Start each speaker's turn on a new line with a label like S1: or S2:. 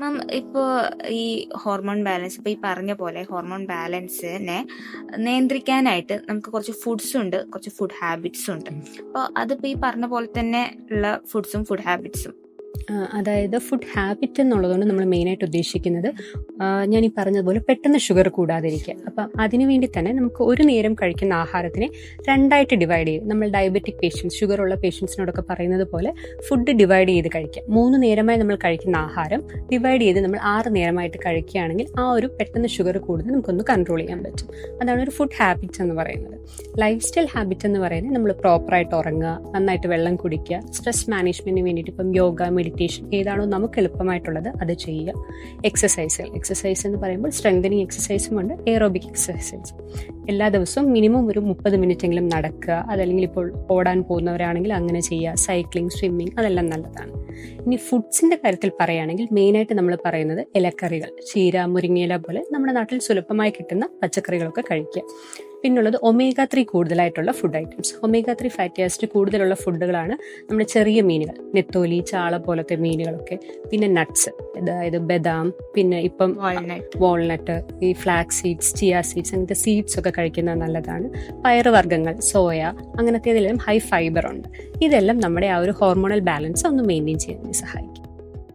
S1: മാം, ഇപ്പോൾ ഈ hormone balance, ഇപ്പോൾ ഈ പറഞ്ഞ പോലെ ഹോർമോൺ ബാലൻസിനെ നിയന്ത്രിക്കാനായിട്ട് നമുക്ക് കുറച്ച് ഫുഡ്സും ഉണ്ട്, കുറച്ച് ഫുഡ് ഹാബിറ്റ്സും ഉണ്ട്. അപ്പോൾ അതിപ്പോൾ ഈ പറഞ്ഞ പോലെ തന്നെ ഉള്ള ഫുഡ്സും ഫുഡ് ഹാബിറ്റ്സും.
S2: അതായത് ഫുഡ് ഹാബിറ്റ് എന്നുള്ളതുകൊണ്ട് നമ്മൾ മെയിനായിട്ട് ഉദ്ദേശിക്കുന്നത് ഞാൻ ഈ പറഞ്ഞതുപോലെ പെട്ടെന്ന് ഷുഗർ കൂടാതിരിക്കുക. അപ്പം അതിനുവേണ്ടി തന്നെ നമുക്ക് ഒരു നേരം കഴിക്കുന്ന ആഹാരത്തിനെ രണ്ടായിട്ട് ഡിവൈഡ് ചെയ്യും. നമ്മൾ ഡയബറ്റിക് പേഷ്യൻസ്, ഷുഗർ ഉള്ള പേഷ്യൻസിനോടൊക്കെ പറയുന്നത് പോലെ ഫുഡ് ഡിവൈഡ് ചെയ്ത് കഴിക്കുക. 3 നേരമായി നമ്മൾ കഴിക്കുന്ന ആഹാരം ഡിവൈഡ് ചെയ്ത് നമ്മൾ 6 നേരമായിട്ട് കഴിക്കുകയാണെങ്കിൽ ആ ഒരു പെട്ടെന്ന് ഷുഗർ കൂടുന്നത് നമുക്കൊന്ന് കൺട്രോൾ ചെയ്യാൻ പറ്റും. അതാണ് ഒരു ഫുഡ് ഹാബിറ്റ് എന്ന് പറയുന്നത്. ലൈഫ് സ്റ്റൈൽ ഹാബിറ്റ് എന്ന് പറയുന്നത് നമ്മൾ പ്രോപ്പറായിട്ട് ഉറങ്ങുക, നന്നായിട്ട് വെള്ളം കുടിക്കുക, സ്ട്രെസ് മാനേജ്മെന്റിന് വേണ്ടിയിട്ട് ഇപ്പം യോഗ, മെഡിറ്റേഷൻ ഏതാണോ നമുക്ക് എളുപ്പമായിട്ടുള്ളത് അത് ചെയ്യുക. എക്സസൈസ് എന്ന് പറയുമ്പോൾ സ്ട്രെങ്തനിങ് എക്സസൈസും ഉണ്ട്, എയറോബിക് എക്സസൈസ്. എല്ലാ ദിവസവും മിനിമം ഒരു 30 മിനിറ്റെങ്കിലും നടക്കുക. അതല്ലെങ്കിൽ ഇപ്പോൾ ഓടാൻ പോകുന്നവരാണെങ്കിൽ അങ്ങനെ ചെയ്യുക. സൈക്ലിംഗ്, സ്വിമ്മിങ്, അതെല്ലാം നല്ലതാണ്. ഇനി ഫുഡ്സിന്റെ കാര്യത്തിൽ പറയുകയാണെങ്കിൽ മെയിനായിട്ട് നമ്മൾ പറയുന്നത് ഇലക്കറികൾ, ചീര, മുരിങ്ങയില പോലെ നമ്മുടെ നാട്ടിൽ സുലഭമായി കിട്ടുന്ന പച്ചക്കറികളൊക്കെ കഴിക്കുക. പിന്നുള്ളത് ഒമേഗ 3 കൂടുതലായിട്ടുള്ള food items. Omega 3 fatty acid കൂടുതലുള്ള ഫുഡുകളാണ് നമ്മുടെ ചെറിയ മീനുകൾ, നെത്തോലി, ചാള പോലത്തെ മീനുകളൊക്കെ. പിന്നെ നട്ട്സ്, അതായത് ബദാം, പിന്നെ ഇപ്പം വാൾനട്ട്, ഈ ഫ്ലാക്സ് സീഡ്സ്, ചിയ സീഡ്സ്, അങ്ങനത്തെ സീഡ്സ് ഒക്കെ കഴിക്കുന്നത് നല്ലതാണ്. പയറുവർഗ്ഗങ്ങൾ, സോയ, അങ്ങനത്തെ ഇതിലെല്ലാം ഹൈ ഫൈബർ ഉണ്ട്. ഇതെല്ലാം നമ്മുടെ ആ ഒരു ഹോർമോണൽ ബാലൻസ് ഒന്ന് മെയിൻറ്റെയിൻ ചെയ്യാൻ സഹായിക്കും.